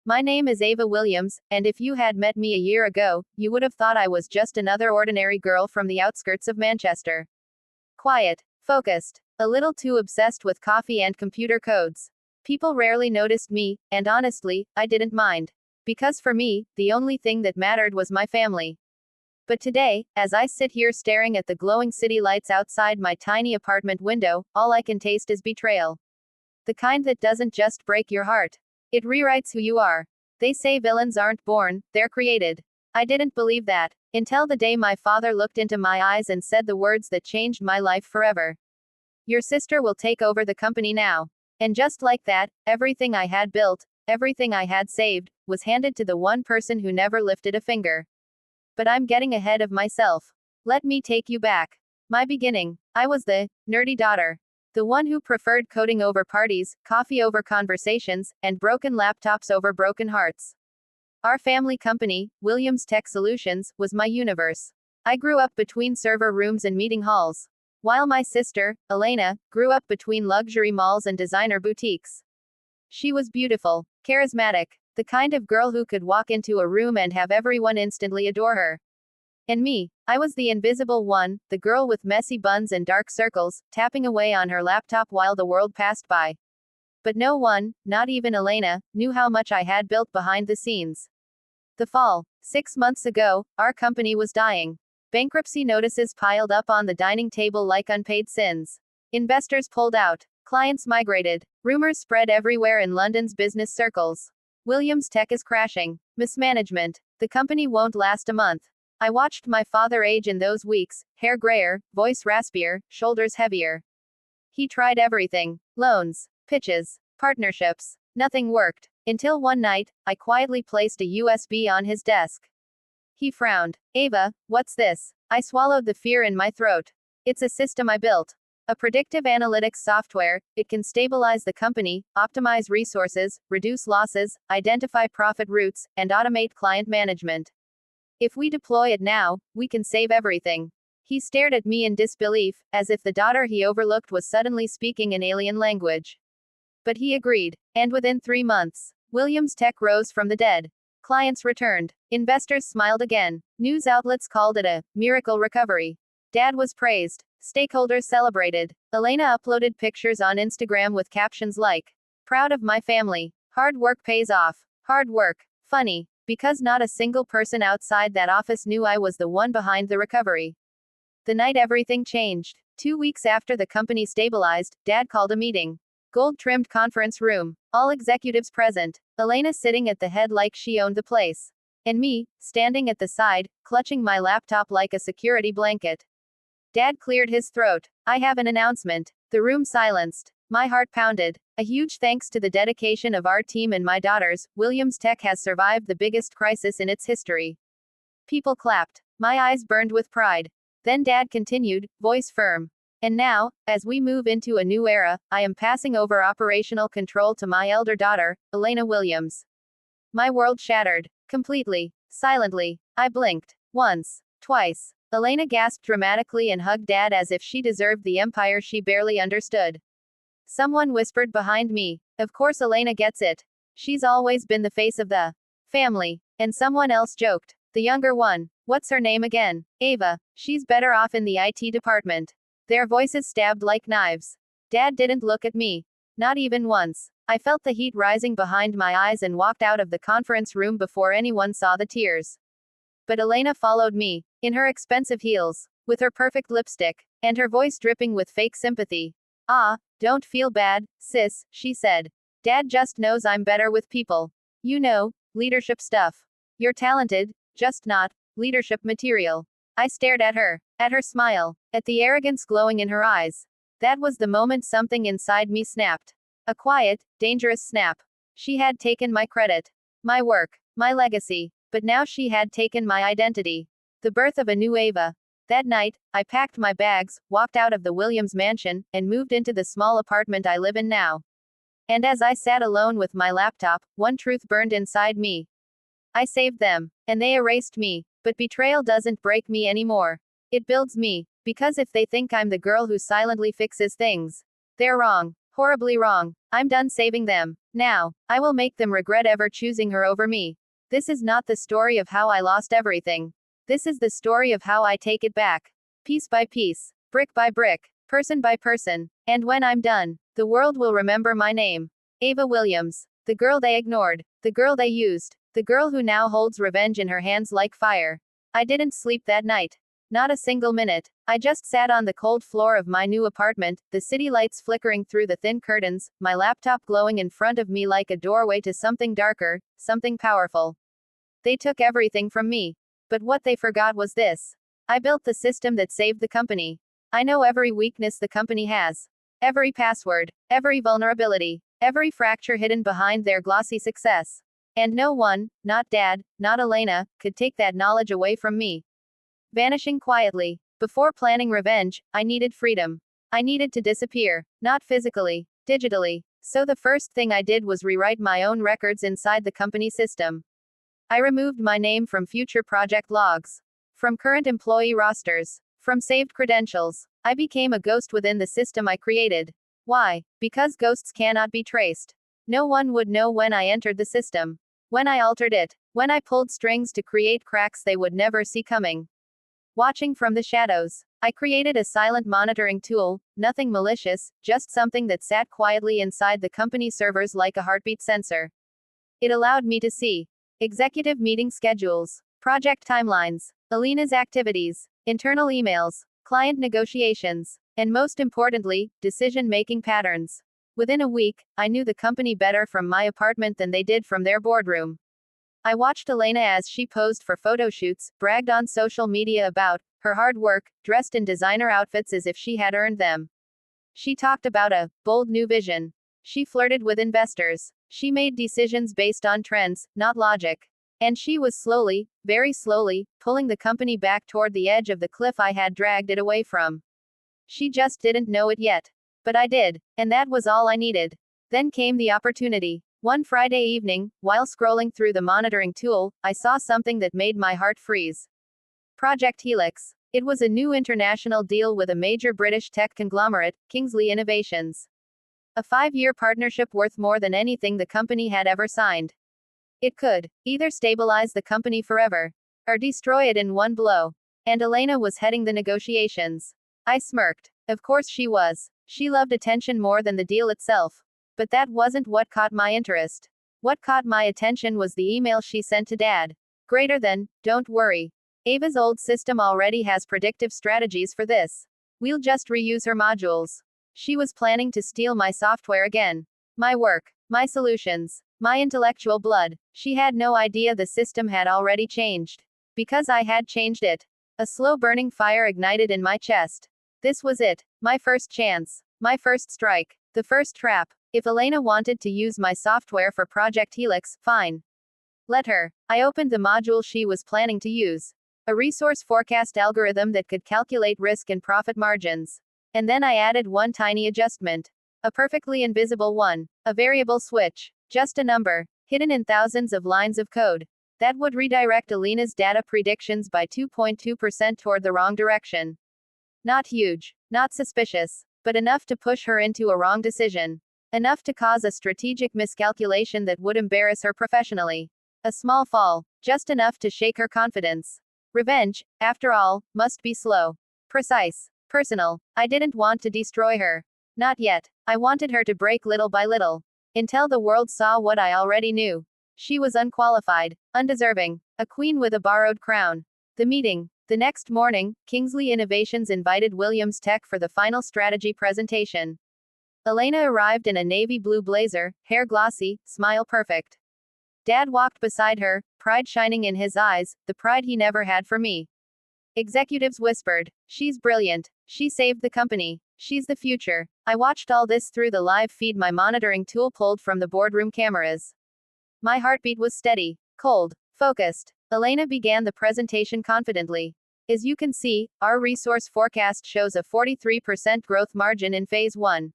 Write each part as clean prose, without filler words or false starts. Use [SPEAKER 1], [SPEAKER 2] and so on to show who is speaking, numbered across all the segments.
[SPEAKER 1] My name is Ava Williams, and if you had met me a year ago, you would have thought I was just another ordinary girl from the outskirts of Manchester. Quiet, focused, a little too obsessed with coffee and computer codes. People rarely noticed me, and honestly, I didn't mind. Because for me, the only thing that mattered was my family. But today, as I sit here staring at the glowing city lights outside my tiny apartment window, all I can taste is betrayal. The kind that doesn't just break your heart. It rewrites who you are. They say villains aren't born, they're created. I didn't believe that, until the day my father looked into my eyes and said the words that changed my life forever. Your sister will take over the company now. And just like that, everything I had built, everything I had saved, was handed to the one person who never lifted a finger. But I'm getting ahead of myself. Let me take you back. My beginning. I was the nerdy daughter. The one who preferred coding over parties, coffee over conversations, and broken laptops over broken hearts. Our family company, Williams Tech Solutions, was my universe. I grew up between server rooms and meeting halls. While my sister, Elena, grew up between luxury malls and designer boutiques. She was beautiful, charismatic, the kind of girl who could walk into a room and have everyone instantly adore her. And me, I was the invisible one, the girl with messy buns and dark circles, tapping away on her laptop while the world passed by. But no one, not even Elena, knew how much I had built behind the scenes. The fall. 6 months ago, our company was dying. Bankruptcy notices piled up on the dining table like unpaid sins. Investors pulled out. Clients migrated. Rumors spread everywhere in London's business circles. Williams Tech is crashing. Mismanagement. The company won't last a month. I watched my father age in those weeks, hair grayer, voice raspier, shoulders heavier. He tried everything. Loans, pitches, partnerships. Nothing worked. Until one night, I quietly placed a USB on his desk. He frowned. Ava, what's this? I swallowed the fear in my throat. It's a system I built. A predictive analytics software. It can stabilize the company, optimize resources, reduce losses, identify profit routes, and automate client management. If we deploy it now, we can save everything. He stared at me in disbelief, as if the daughter he overlooked was suddenly speaking an alien language. But he agreed. And within 3 months, Williams Tech rose from the dead. Clients returned. Investors smiled again. News outlets called it a miracle recovery. Dad was praised. Stakeholders celebrated. Elena uploaded pictures on Instagram with captions like, "Proud of my family. Hard work pays off." Hard work. Funny. Because not a single person outside that office knew I was the one behind the recovery. The night everything changed. 2 weeks after the company stabilized, Dad called a meeting. Gold-trimmed conference room. All executives present. Elena sitting at the head like she owned the place. And me, standing at the side, clutching my laptop like a security blanket. Dad cleared his throat. "I have an announcement." The room silenced. My heart pounded. A huge thanks to the dedication of our team and my daughters, Williams Tech has survived the biggest crisis in its history. People clapped. My eyes burned with pride. Then Dad continued, voice firm. "And now, as we move into a new era, I am passing over operational control to my elder daughter, Elena Williams." My world shattered. Completely. Silently. I blinked. Once. Twice. Elena gasped dramatically and hugged Dad as if she deserved the empire she barely understood. Someone whispered behind me, "Of course Elena gets it. She's always been the face of the family." And someone else joked, "The younger one. What's her name again? Ava. She's better off in the IT department." Their voices stabbed like knives. Dad didn't look at me. Not even once. I felt the heat rising behind my eyes and walked out of the conference room before anyone saw the tears. But Elena followed me, in her expensive heels, with her perfect lipstick, and her voice dripping with fake sympathy. "Ah, don't feel bad, sis," she said. "Dad just knows I'm better with people. You know, leadership stuff. You're talented, just not leadership material." I stared at her smile, at the arrogance glowing in her eyes. That was the moment something inside me snapped. A quiet, dangerous snap. She had taken my credit, my work, my legacy, but now she had taken my identity. The birth of a new Ava. That night, I packed my bags, walked out of the Williams mansion, and moved into the small apartment I live in now. And as I sat alone with my laptop, one truth burned inside me. I saved them, and they erased me. But betrayal doesn't break me anymore. It builds me. Because if they think I'm the girl who silently fixes things, they're wrong. Horribly wrong. I'm done saving them. Now, I will make them regret ever choosing her over me. This is not the story of how I lost everything. This is the story of how I take it back. Piece by piece, brick by brick, person by person. And when I'm done, the world will remember my name. Ava Williams. The girl they ignored. The girl they used. The girl who now holds revenge in her hands like fire. I didn't sleep that night. Not a single minute. I just sat on the cold floor of my new apartment, the city lights flickering through the thin curtains, my laptop glowing in front of me like a doorway to something darker, something powerful. They took everything from me. But what they forgot was this. I built the system that saved the company. I know every weakness the company has. Every password, every vulnerability, every fracture hidden behind their glossy success. And no one, not Dad, not Elena, could take that knowledge away from me. Vanishing quietly. Before planning revenge, I needed freedom. I needed to disappear. Not physically, digitally. So the first thing I did was rewrite my own records inside the company system. I removed my name from future project logs. From current employee rosters. From saved credentials. I became a ghost within the system I created. Why? Because ghosts cannot be traced. No one would know when I entered the system. When I altered it. When I pulled strings to create cracks they would never see coming. Watching from the shadows. I created a silent monitoring tool, nothing malicious, just something that sat quietly inside the company servers like a heartbeat sensor. It allowed me to see executive meeting schedules, project timelines, Alina's activities, internal emails, client negotiations, and most importantly, decision-making patterns. Within a week, I knew the company better from my apartment than they did from their boardroom. I watched Elena as she posed for photo shoots, bragged on social media about her hard work, dressed in designer outfits as if she had earned them. She talked about a bold new vision. She flirted with investors. She made decisions based on trends, not logic. And she was slowly, very slowly, pulling the company back toward the edge of the cliff I had dragged it away from. She just didn't know it yet. But I did, and that was all I needed. Then came the opportunity. One Friday evening, while scrolling through the monitoring tool, I saw something that made my heart freeze. Project Helix. It was a new international deal with a major British tech conglomerate, Kingsley Innovations. A 5-year partnership worth more than anything the company had ever signed. It could either stabilize the company forever, or destroy it in one blow. And Elena was heading the negotiations. I smirked. Of course she was. She loved attention more than the deal itself. But that wasn't what caught my interest. What caught my attention was the email she sent to Dad. Greater than, don't worry. Ava's old system already has predictive strategies for this. We'll just reuse her modules. She was planning to steal my software again. My work. My solutions. My intellectual blood. She had no idea the system had already changed. Because I had changed it. A slow burning fire ignited in my chest. This was it. My first chance. My first strike. The first trap. If Elena wanted to use my software for Project Helix, fine. Let her. I opened the module she was planning to use. A resource forecast algorithm that could calculate risk and profit margins. And then I added one tiny adjustment. A perfectly invisible one. A variable switch. Just a number. Hidden in thousands of lines of code. That would redirect Elena's data predictions by 2.2% toward the wrong direction. Not huge. Not suspicious. But enough to push her into a wrong decision. Enough to cause a strategic miscalculation that would embarrass her professionally. A small fall. Just enough to shake her confidence. Revenge, after all, must be slow. Precise. Personal. I didn't want to destroy her. Not yet. I wanted her to break little by little. Until the world saw what I already knew. She was unqualified. Undeserving. A queen with a borrowed crown. The meeting. The next morning, Kingsley Innovations invited Williams Tech for the final strategy presentation. Elena arrived in a navy blue blazer, hair glossy, smile perfect. Dad walked beside her, pride shining in his eyes, the pride he never had for me. Executives whispered, "She's brilliant. She saved the company. She's the future." I watched all this through the live feed my monitoring tool pulled from the boardroom cameras. My heartbeat was steady, cold, focused. Elena began the presentation confidently. As you can see, our resource forecast shows a 43% growth margin in phase 1.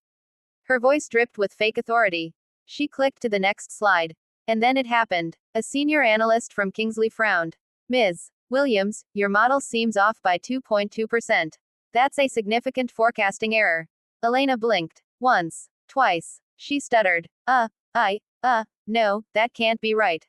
[SPEAKER 1] Her voice dripped with fake authority. She clicked to the next slide. And then it happened. A senior analyst from Kingsley frowned. "Ms. Williams, your model seems off by 2.2%. That's a significant forecasting error." Elena blinked. Once. Twice. She stuttered. No, that can't be right.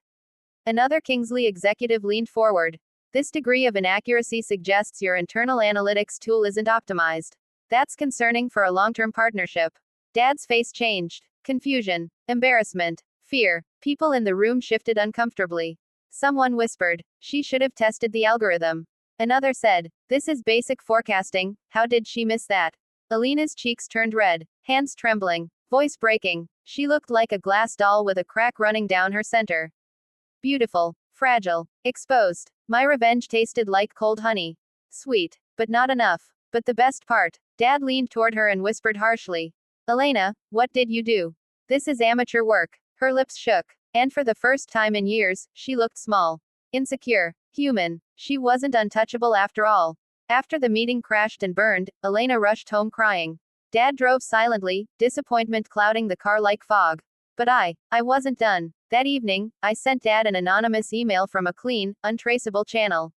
[SPEAKER 1] Another Kingsley executive leaned forward. This degree of inaccuracy suggests your internal analytics tool isn't optimized. That's concerning for a long-term partnership. Dad's face changed. Confusion, embarrassment, fear. People in the room shifted uncomfortably. Someone whispered, "She should have tested the algorithm." Another said, "This is basic forecasting, how did she miss that?" Alina's cheeks turned red, hands trembling, voice breaking. She looked like a glass doll with a crack running down her center. Beautiful, fragile, exposed. My revenge tasted like cold honey. Sweet, but not enough. But the best part. Dad leaned toward her and whispered harshly, "Elena, what did you do? This is amateur work." Her lips shook. And for the first time in years, she looked small. Insecure. Human. She wasn't untouchable after all. After the meeting crashed and burned, Elena rushed home crying. Dad drove silently, disappointment clouding the car like fog. But I wasn't done. That evening, I sent Dad an anonymous email from a clean, untraceable channel.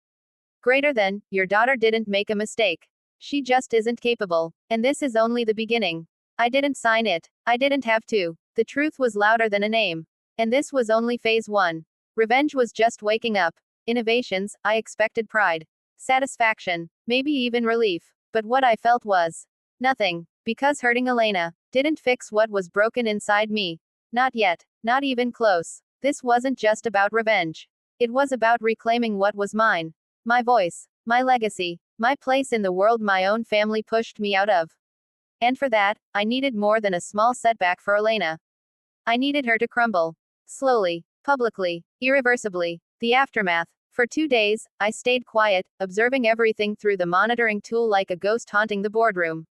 [SPEAKER 1] Greater than, your daughter didn't make a mistake. She just isn't capable. And this is only the beginning. I didn't sign it. I didn't have to. The truth was louder than a name. And this was only phase one. Revenge was just waking up. Innovations, I expected pride. Satisfaction. Maybe even relief. But what I felt was nothing. Because hurting Elena didn't fix what was broken inside me. Not yet. Not even close. This wasn't just about revenge. It was about reclaiming what was mine. My voice. My legacy. My place in the world my own family pushed me out of. And for that, I needed more than a small setback for Elena. I needed her to crumble. Slowly. Publicly. Irreversibly. The aftermath. For 2 days, I stayed quiet, observing everything through the monitoring tool like a ghost haunting the boardroom.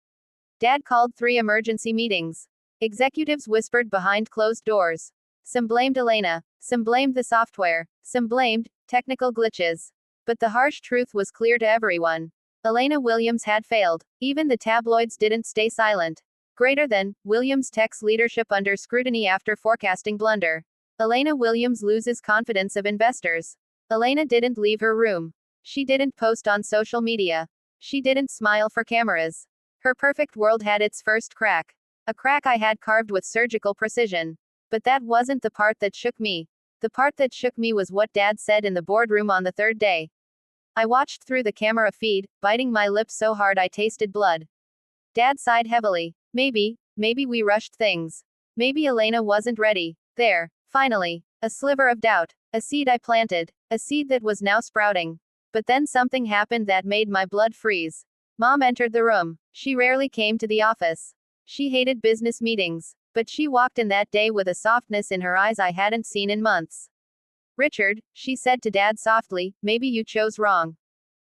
[SPEAKER 1] Dad called 3 emergency meetings. Executives whispered behind closed doors. Some blamed Elena. Some blamed the software. Some blamed technical glitches. But the harsh truth was clear to everyone. Elena Williams had failed. Even the tabloids didn't stay silent. Greater than, Williams Tech's leadership under scrutiny after forecasting blunder. Elena Williams loses confidence of investors. Elena didn't leave her room. She didn't post on social media. She didn't smile for cameras. Her perfect world had its first crack. A crack I had carved with surgical precision. But that wasn't the part that shook me. The part that shook me was what Dad said in the boardroom on the 3rd day. I watched through the camera feed, biting my lips so hard I tasted blood. Dad sighed heavily. Maybe we rushed things. Maybe Elena wasn't ready. There. Finally. A sliver of doubt. A seed I planted. A seed that was now sprouting. But then something happened that made my blood freeze. Mom entered the room. She rarely came to the office. She hated business meetings. But she walked in that day with a softness in her eyes I hadn't seen in months. "Richard," she said to Dad softly, "maybe you chose wrong."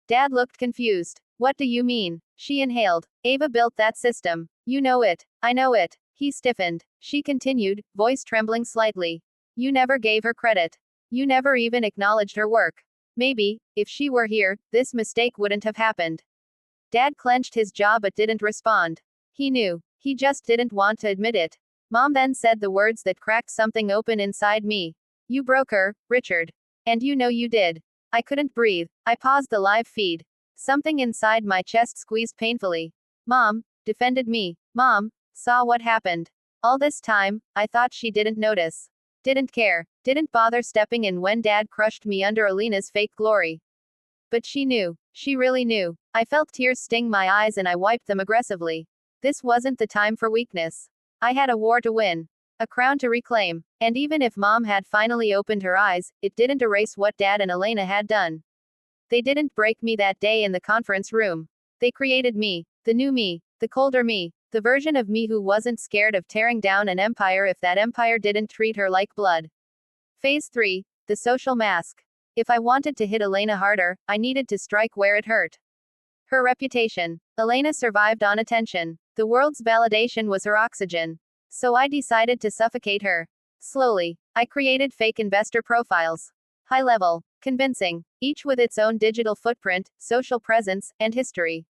[SPEAKER 1] Dad looked confused. "What do you mean?" She inhaled. "Ava built that system. You know it. I know it." He stiffened. She continued, voice trembling slightly. "You never gave her credit. You never even acknowledged her work. Maybe, if she were here, this mistake wouldn't have happened." Dad clenched his jaw but didn't respond. He knew. He just didn't want to admit it. Mom then said the words that cracked something open inside me. "You broke her, Richard. And you know you did." I couldn't breathe. I paused the live feed. Something inside my chest squeezed painfully. Mom defended me. Mom saw what happened. All this time, I thought she didn't notice. Didn't care. Didn't bother stepping in when Dad crushed me under Alina's fake glory. But she knew. She really knew. I felt tears sting my eyes and I wiped them aggressively. This wasn't the time for weakness. I had a war to win. A crown to reclaim. And even if Mom had finally opened her eyes, it didn't erase what Dad and Elena had done. They didn't break me that day in the conference room. They created me. The new me. The colder me. The version of me who wasn't scared of tearing down an empire if that empire didn't treat her like blood. Phase 3. The social mask. If I wanted to hit Elena harder, I needed to strike where it hurt. Her reputation. Elena survived on attention. The world's validation was her oxygen. So I decided to suffocate her. Slowly, I created fake investor profiles. High level, convincing, each with its own digital footprint, social presence, and history.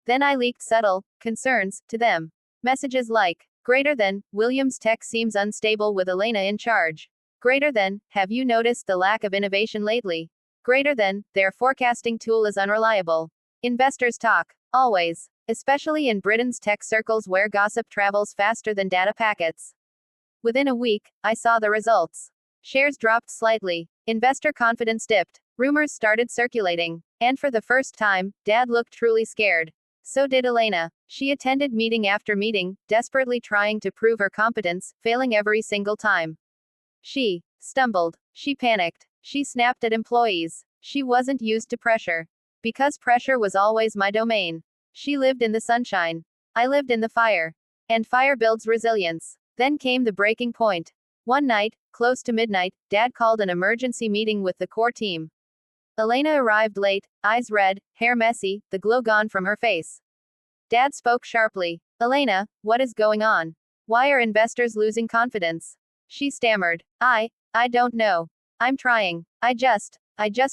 [SPEAKER 1] Then I leaked subtle concerns to them. Messages like, greater than, Williams Tech seems unstable with Elena in charge. Greater than, have you noticed the lack of innovation lately? Greater than, their forecasting tool is unreliable. Investors talk. Always. especially in Britain's tech circles where gossip travels faster than data packets. Within a week, I saw the results. Shares dropped slightly. Investor confidence dipped. Rumors started circulating. And for the first time, Dad looked truly scared. So did Elena. She attended meeting after meeting, desperately trying to prove her competence, failing every single time. She stumbled. She panicked. She snapped at employees. She wasn't used to pressure. Because pressure was always my domain. She lived in the sunshine. I lived in the fire. And fire builds resilience. Then came the breaking point. One night, close to midnight, Dad called an emergency meeting with the core team. Elena arrived late, eyes red, hair messy, the glow gone from her face. Dad spoke sharply. Elena, what is going on? Why are investors losing confidence? She stammered. I don't know. I'm trying. I just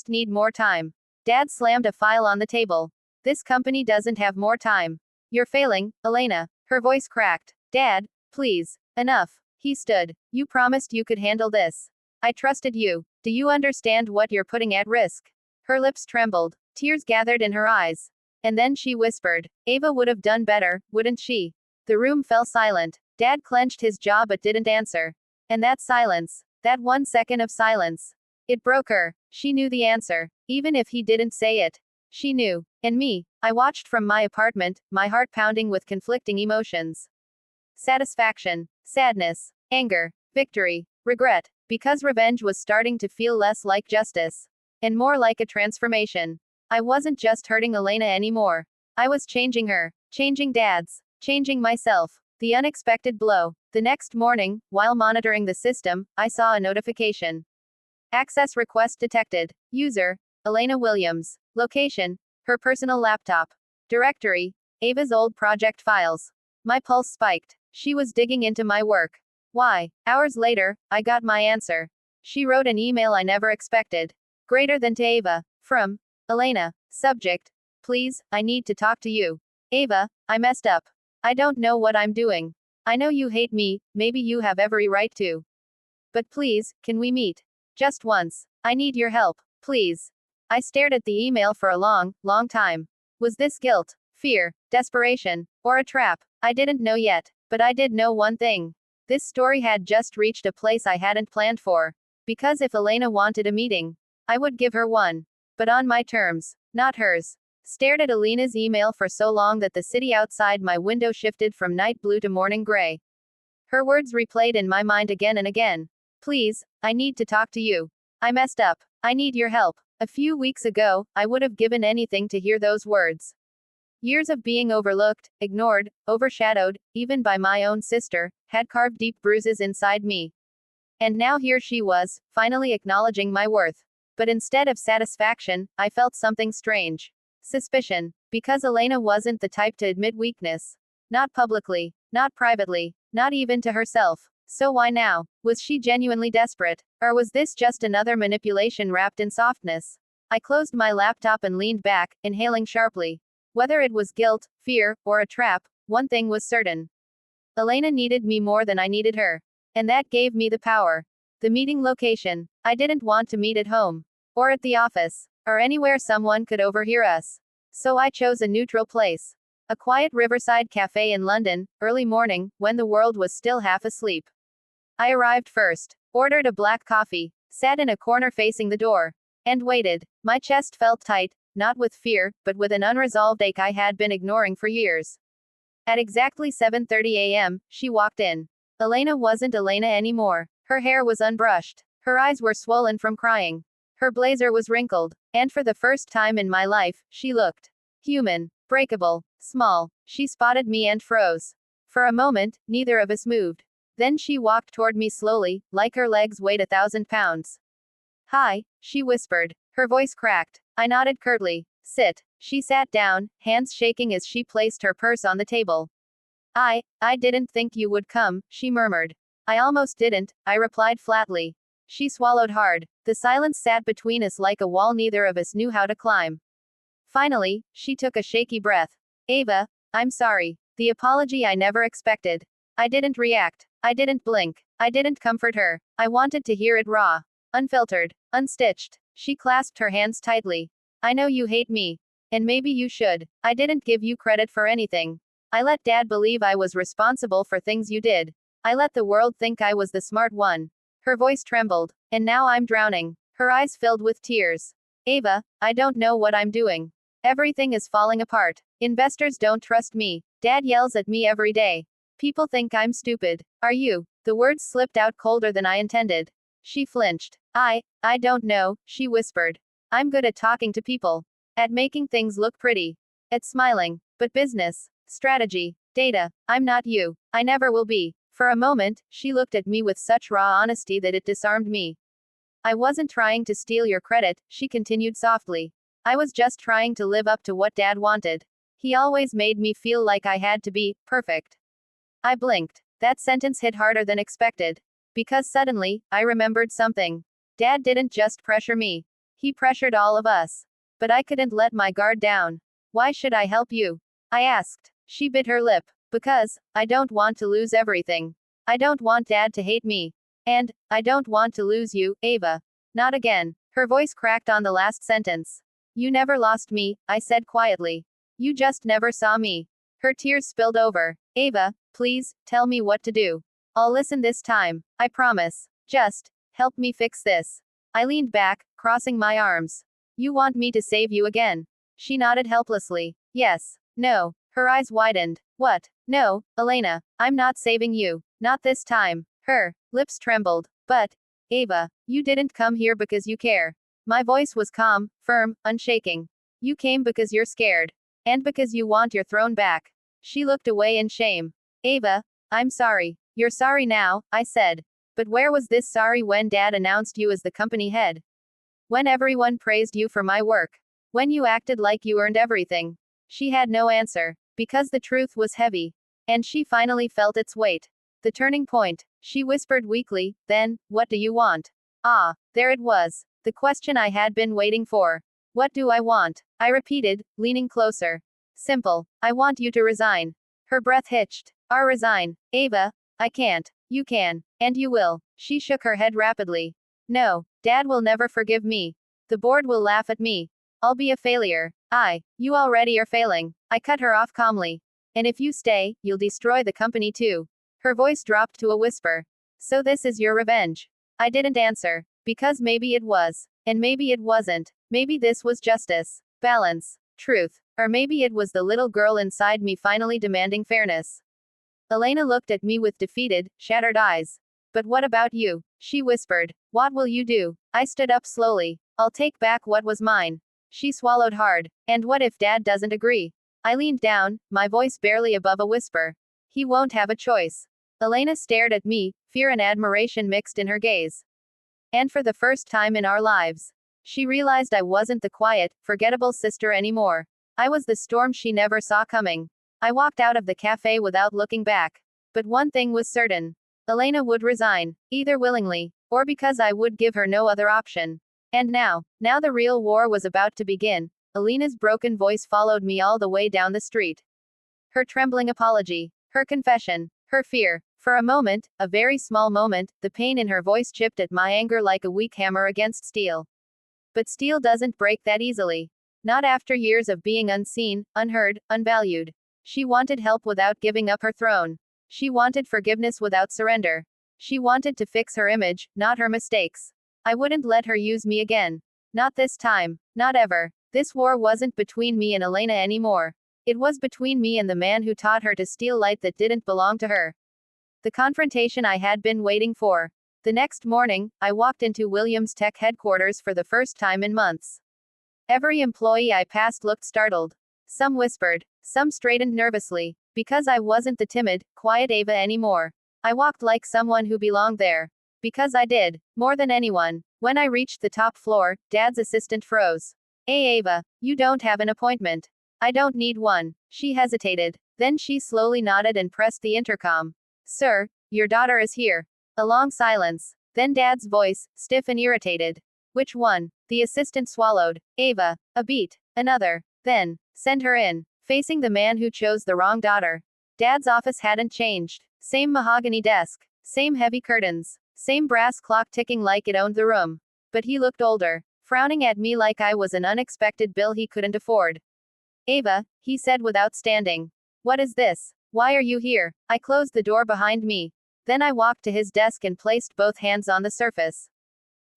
[SPEAKER 1] need more time. Dad slammed a file on the table. This company doesn't have more time. You're failing, Elena. Her voice cracked. Dad, please. Enough. He stood. You promised you could handle this. I trusted you. Do you understand what you're putting at risk? Her lips trembled. Tears gathered in her eyes. And then she whispered. Ava would have done better, wouldn't she? The room fell silent. Dad clenched his jaw but didn't answer. And that silence. That 1 second of silence. It broke her. She knew the answer. Even if he didn't say it. She knew. And me. I watched from my apartment, my heart pounding with conflicting emotions. Satisfaction. Sadness. Anger. Victory. Regret. Because revenge was starting to feel less like justice. And more like a transformation. I wasn't just hurting Elena anymore. I was changing her. Changing Dad's. Changing myself. The unexpected blow. The next morning, while monitoring the system, I saw a notification. Access request detected. User, Elena Williams. Location, her personal laptop. Directory, Ava's old project files. My pulse spiked. She was digging into my work. Why? Hours later, I got my answer. She wrote an email I never expected. Greater than to Ava. From Elena. Subject. Please, I need to talk to you. Ava, I messed up. I don't know what I'm doing. I know you hate me, maybe you have every right to. But please, can we meet? Just once. I need your help, please. I stared at the email for a long, long time. Was this guilt, fear, desperation, or a trap? I didn't know yet, but I did know one thing. This story had just reached a place I hadn't planned for. Because if Elena wanted a meeting, I would give her one. But on my terms, not hers. Stared at Elena's email for so long that the city outside my window shifted from night blue to morning gray. Her words replayed in my mind again and again. Please, I need to talk to you. I messed up. I need your help. A few weeks ago, I would have given anything to hear those words. Years of being overlooked, ignored, overshadowed, even by my own sister, had carved deep bruises inside me. And now here she was, finally acknowledging my worth. But instead of satisfaction, I felt something strange. Suspicion. Because Elena wasn't the type to admit weakness. Not publicly, not privately, not even to herself. So why now? Was she genuinely desperate? Or was this just another manipulation wrapped in softness? I closed my laptop and leaned back, inhaling sharply. Whether it was guilt, fear, or a trap, one thing was certain. Elena needed me more than I needed her. And that gave me the power. The meeting location. I didn't want to meet at home. Or at the office. Or anywhere someone could overhear us. So I chose a neutral place. A quiet riverside cafe in London, early morning, when the world was still half asleep. I arrived first, ordered a black coffee, sat in a corner facing the door, and waited. My chest felt tight, not with fear, but with an unresolved ache I had been ignoring for years. At exactly 7:30 a.m., she walked in. Elena wasn't Elena anymore. Her hair was unbrushed. Her eyes were swollen from crying. Her blazer was wrinkled. And for the first time in my life, she looked human, breakable, small. She spotted me and froze. For a moment, neither of us moved. Then she walked toward me slowly, like her legs weighed 1,000 pounds. Hi, she whispered. Her voice cracked. I nodded curtly. Sit. She sat down, hands shaking as she placed her purse on the table. I didn't think you would come, she murmured. I almost didn't, I replied flatly. She swallowed hard. The silence sat between us like a wall neither of us knew how to climb. Finally, she took a shaky breath. Ava, I'm sorry. The apology I never expected. I didn't react. I didn't blink. I didn't comfort her. I wanted to hear it raw. Unfiltered. Unstitched. She clasped her hands tightly. I know you hate me. And maybe you should. I didn't give you credit for anything. I let Dad believe I was responsible for things you did. I let the world think I was the smart one. Her voice trembled. And now I'm drowning. Her eyes filled with tears. Ava, I don't know what I'm doing. Everything is falling apart. Investors don't trust me. Dad yells at me every day. People think I'm stupid. Are you? The words slipped out colder than I intended. She flinched. I don't know, she whispered. I'm good at talking to people. At making things look pretty. At smiling. But business, strategy, data, I'm not you. I never will be. For a moment, she looked at me with such raw honesty that it disarmed me. I wasn't trying to steal your credit, she continued softly. I was just trying to live up to what Dad wanted. He always made me feel like I had to be perfect. I blinked. That sentence hit harder than expected. Because suddenly, I remembered something. Dad didn't just pressure me. He pressured all of us. But I couldn't let my guard down. Why should I help you? I asked. She bit her lip. Because, I don't want to lose everything. I don't want Dad to hate me. And, I don't want to lose you, Ava. Not again. Her voice cracked on the last sentence. You never lost me, I said quietly. You just never saw me. Her tears spilled over. Ava, please, tell me what to do. I'll listen this time. I promise. Just, help me fix this. I leaned back, crossing my arms. You want me to save you again? She nodded helplessly. Yes. No. Her eyes widened. What? No, Elena, I'm not saving you. Not this time. Her lips trembled. But, Ava, you didn't come here because you care. My voice was calm, firm, unshaking. You came because you're scared. And because you want your throne back. She looked away in shame. Ava, I'm sorry. You're sorry now, I said. But where was this sorry when Dad announced you as the company head? When everyone praised you for my work? When you acted like you earned everything? She had no answer. Because the truth was heavy. And she finally felt its weight. The turning point. She whispered weakly, then, what do you want? Ah, there it was. The question I had been waiting for. What do I want? I repeated, leaning closer. Simple. I want you to resign. Her breath hitched. Resign. Ava, I can't. You can. And you will. She shook her head rapidly. No, Dad will never forgive me. The board will laugh at me. I'll be a failure. You already are failing. I cut her off calmly. And if you stay, you'll destroy the company too. Her voice dropped to a whisper. So this is your revenge. I didn't answer. Because maybe it was. And maybe it wasn't. Maybe this was justice. Balance. Truth. Or maybe it was the little girl inside me finally demanding fairness. Elena looked at me with defeated, shattered eyes. But what about you? She whispered. What will you do? I stood up slowly. I'll take back what was mine. She swallowed hard. And what if Dad doesn't agree? I leaned down, my voice barely above a whisper. He won't have a choice. Elena stared at me, fear and admiration mixed in her gaze. And for the first time in our lives, she realized I wasn't the quiet, forgettable sister anymore. I was the storm she never saw coming. I walked out of the cafe without looking back. But one thing was certain. Elena would resign, either willingly, or because I would give her no other option. And now the real war was about to begin. Elena's broken voice followed me all the way down the street. Her trembling apology, her confession, her fear. For a moment, a very small moment, the pain in her voice chipped at my anger like a weak hammer against steel. But steel doesn't break that easily. Not after years of being unseen, unheard, unvalued. She wanted help without giving up her throne. She wanted forgiveness without surrender. She wanted to fix her image, not her mistakes. I wouldn't let her use me again. Not this time. Not ever. This war wasn't between me and Elena anymore. It was between me and the man who taught her to steal light that didn't belong to her. The confrontation I had been waiting for. The next morning, I walked into Williams Tech headquarters for the first time in months. Every employee I passed looked startled. Some whispered. Some straightened nervously. Because I wasn't the timid, quiet Ava anymore. I walked like someone who belonged there. Because I did. More than anyone. When I reached the top floor, Dad's assistant froze. Hey Ava, you don't have an appointment. I don't need one. She hesitated. Then she slowly nodded and pressed the intercom. Sir, your daughter is here. A long silence. Then Dad's voice, stiff and irritated. Which one? The assistant swallowed. Ava. A beat. Another. Then, send her in. Facing the man who chose the wrong daughter. Dad's office hadn't changed. Same mahogany desk. Same heavy curtains. Same brass clock ticking like it owned the room. But he looked older. Frowning at me like I was an unexpected bill he couldn't afford. Ava, he said without standing. What is this? Why are you here? I closed the door behind me. Then I walked to his desk and placed both hands on the surface.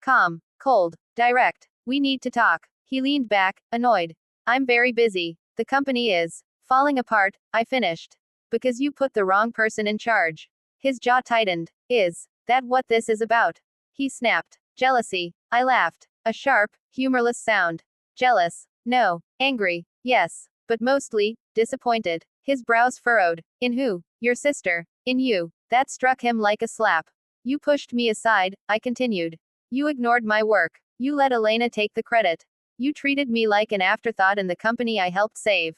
[SPEAKER 1] Calm, cold, direct. We need to talk. He leaned back, annoyed. I'm very busy. The company is falling apart, I finished. Because you put the wrong person in charge. His jaw tightened. Is that what this is about? He snapped. Jealousy. I laughed. A sharp, humorless sound. Jealous. No. Angry. Yes. But mostly, disappointed. His brows furrowed. In who? Your sister. In you. That struck him like a slap. You pushed me aside, I continued. You ignored my work. You let Elena take the credit. You treated me like an afterthought in the company I helped save.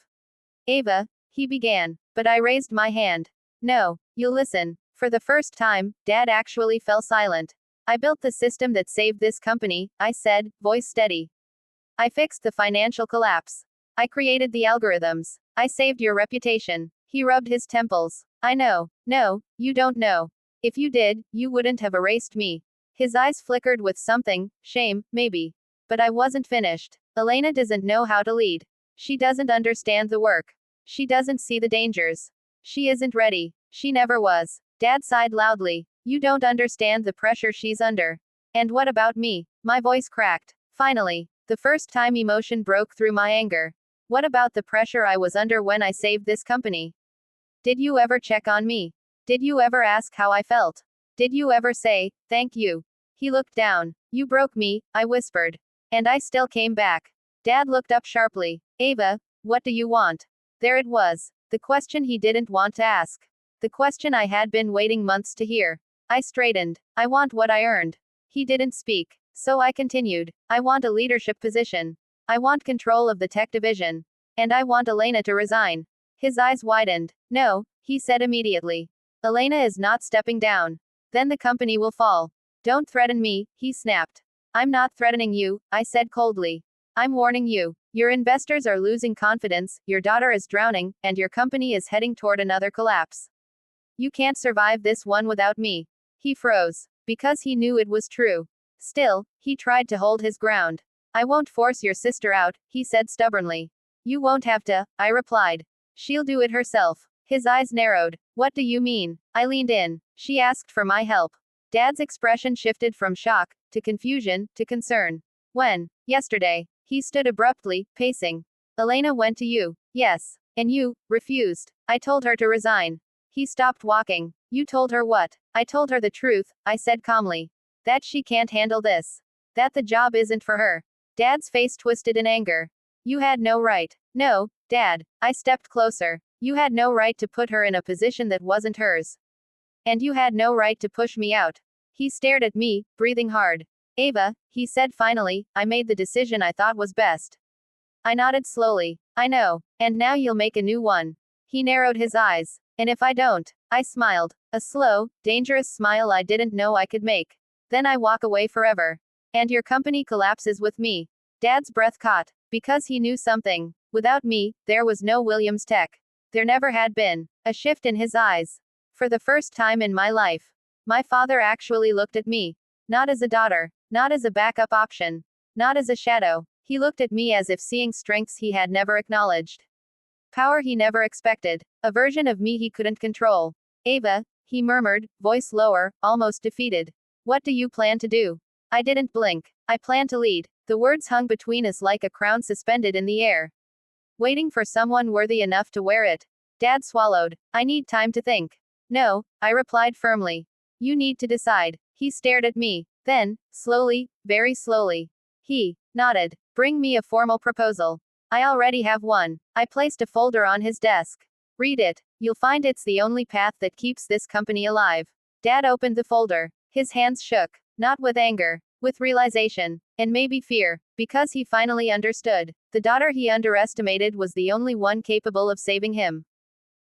[SPEAKER 1] Ava, he began, but I raised my hand. No, you'll listen. For the first time, Dad actually fell silent. I built the system that saved this company, I said, voice steady. I fixed the financial collapse. I created the algorithms. I saved your reputation. He rubbed his temples. I know. No, you don't know. If you did, you wouldn't have erased me. His eyes flickered with something, shame, maybe. But I wasn't finished. Elena doesn't know how to lead. She doesn't understand the work. She doesn't see the dangers. She isn't ready. She never was. Dad sighed loudly. You don't understand the pressure she's under. And what about me? My voice cracked. Finally, the first time emotion broke through my anger. What about the pressure I was under when I saved this company? Did you ever check on me? Did you ever ask how I felt? Did you ever say, thank you? He looked down. You broke me, I whispered. And I still came back. Dad looked up sharply. Ava, what do you want? There it was. The question he didn't want to ask. The question I had been waiting months to hear. I straightened. I want what I earned. He didn't speak. So I continued. I want a leadership position. I want control of the tech division. And I want Elena to resign. His eyes widened. No, he said immediately. Elena is not stepping down. Then the company will fall. Don't threaten me, he snapped. I'm not threatening you, I said coldly. I'm warning you. Your investors are losing confidence, your daughter is drowning, and your company is heading toward another collapse. You can't survive this one without me. He froze. Because he knew it was true. Still, he tried to hold his ground. I won't force your sister out, he said stubbornly. You won't have to, I replied. She'll do it herself. His eyes narrowed. What do you mean? I leaned in. She asked for my help. Dad's expression shifted from shock, to confusion, to concern. When? Yesterday. He stood abruptly, pacing. Elena went to you. Yes. And you, refused. I told her to resign. He stopped walking. You told her what? I told her the truth, I said calmly. That she can't handle this. That the job isn't for her. Dad's face twisted in anger. You had no right. No, Dad. I stepped closer. You had no right to put her in a position that wasn't hers. And you had no right to push me out. He stared at me, breathing hard. Ava, he said finally, I made the decision I thought was best. I nodded slowly. I know. And now you'll make a new one. He narrowed his eyes. And if I don't? I smiled. A slow, dangerous smile I didn't know I could make. Then I walk away forever. And your company collapses with me. Dad's breath caught. Because he knew something. Without me, there was no Williams Tech. There never had been. A shift in his eyes. For the first time in my life. My father actually looked at me. Not as a daughter. Not as a backup option. Not as a shadow. He looked at me as if seeing strengths he had never acknowledged. Power he never expected. A version of me he couldn't control. Ava, he murmured, voice lower, almost defeated. What do you plan to do? I didn't blink. I plan to lead. The words hung between us like a crown suspended in the air. Waiting for someone worthy enough to wear it. Dad swallowed. I need time to think. No, I replied firmly. You need to decide. He stared at me. Then, slowly, very slowly. He nodded. Bring me a formal proposal. I already have one. I placed a folder on his desk. Read it. You'll find it's the only path that keeps this company alive. Dad opened the folder. His hands shook. Not with anger. With realization. And maybe fear. Because he finally understood. The daughter he underestimated was the only one capable of saving him.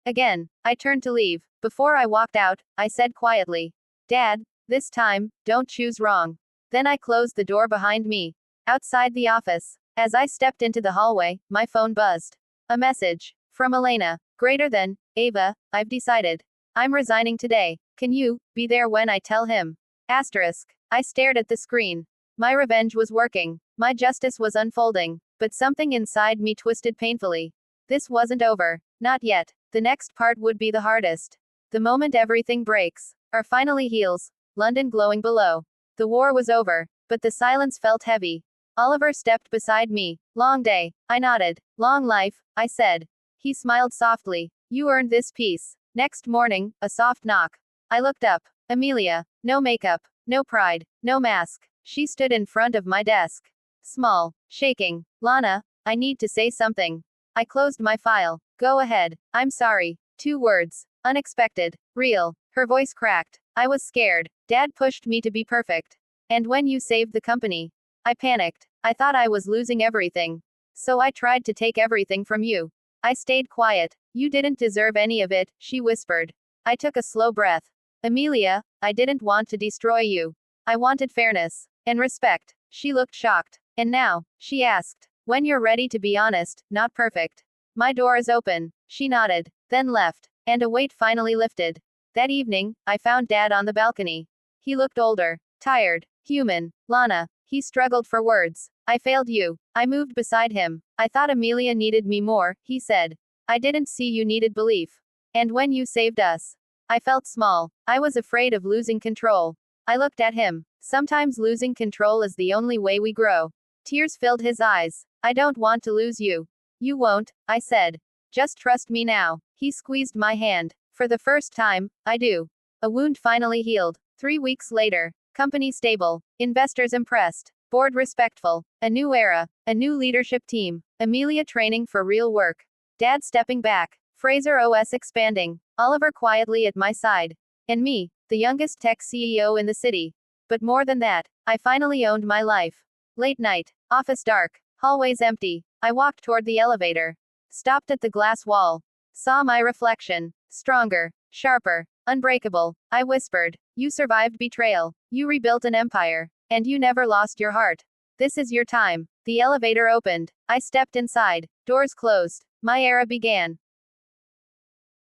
[SPEAKER 1] Again, I turned to leave. Before I walked out, I said quietly. Dad, this time, don't choose wrong. Then I closed the door behind me. Outside the office. As I stepped into the hallway, my phone buzzed. A message. From Elena. Greater than, Ava, I've decided. I'm resigning today. Can you be there when I tell him? Asterisk. I stared at the screen. My revenge was working. My justice was unfolding. But something inside me twisted painfully. This wasn't over. Not yet. The next part would be the hardest. The moment everything breaks, or finally heals. London glowing below. The war was over, but the silence felt heavy. Oliver stepped beside me. Long day. I nodded. Long life, I said. He smiled softly. You earned this peace. Next morning, a soft knock. I looked up. Amelia. No makeup. No pride. No mask. She stood in front of my desk. Small. Shaking. Lana, I need to say something. I closed my file. Go ahead. I'm sorry. 2 words. Unexpected. Real. Her voice cracked. I was scared. Dad pushed me to be perfect. And when you saved the company, I panicked. I thought I was losing everything. So I tried to take everything from you. I stayed quiet. You didn't deserve any of it, she whispered. I took a slow breath. Amelia, I didn't want to destroy you. I wanted fairness and respect. She looked shocked. And now, she asked, when you're ready to be honest, not perfect. My door is open. She nodded, then left, and a weight finally lifted. That evening, I found Dad on the balcony. He looked older, tired, human. Lana, he struggled for words. I failed you. I moved beside him. I thought Amelia needed me more, he said. I didn't see you needed belief. And when you saved us, I felt small. I was afraid of losing control. I looked at him. Sometimes losing control is the only way we grow. Tears filled his eyes. I don't want to lose you. You won't, I said. Just trust me now. He squeezed my hand. For the first time, I do. A wound finally healed. 3 weeks later. Company stable. Investors impressed. Board respectful. A new era. A new leadership team. Amelia training for real work. Dad stepping back. Fraser OS expanding. Oliver quietly at my side. And me, the youngest tech CEO in the city. But more than that, I finally owned my life. Late night. Office dark. Hallways empty. I walked toward the elevator. Stopped at the glass wall. Saw my reflection. Stronger. Sharper. Unbreakable. I whispered. You survived betrayal. You rebuilt an empire. And you never lost your heart. This is your time. The elevator opened. I stepped inside. Doors closed. My era began.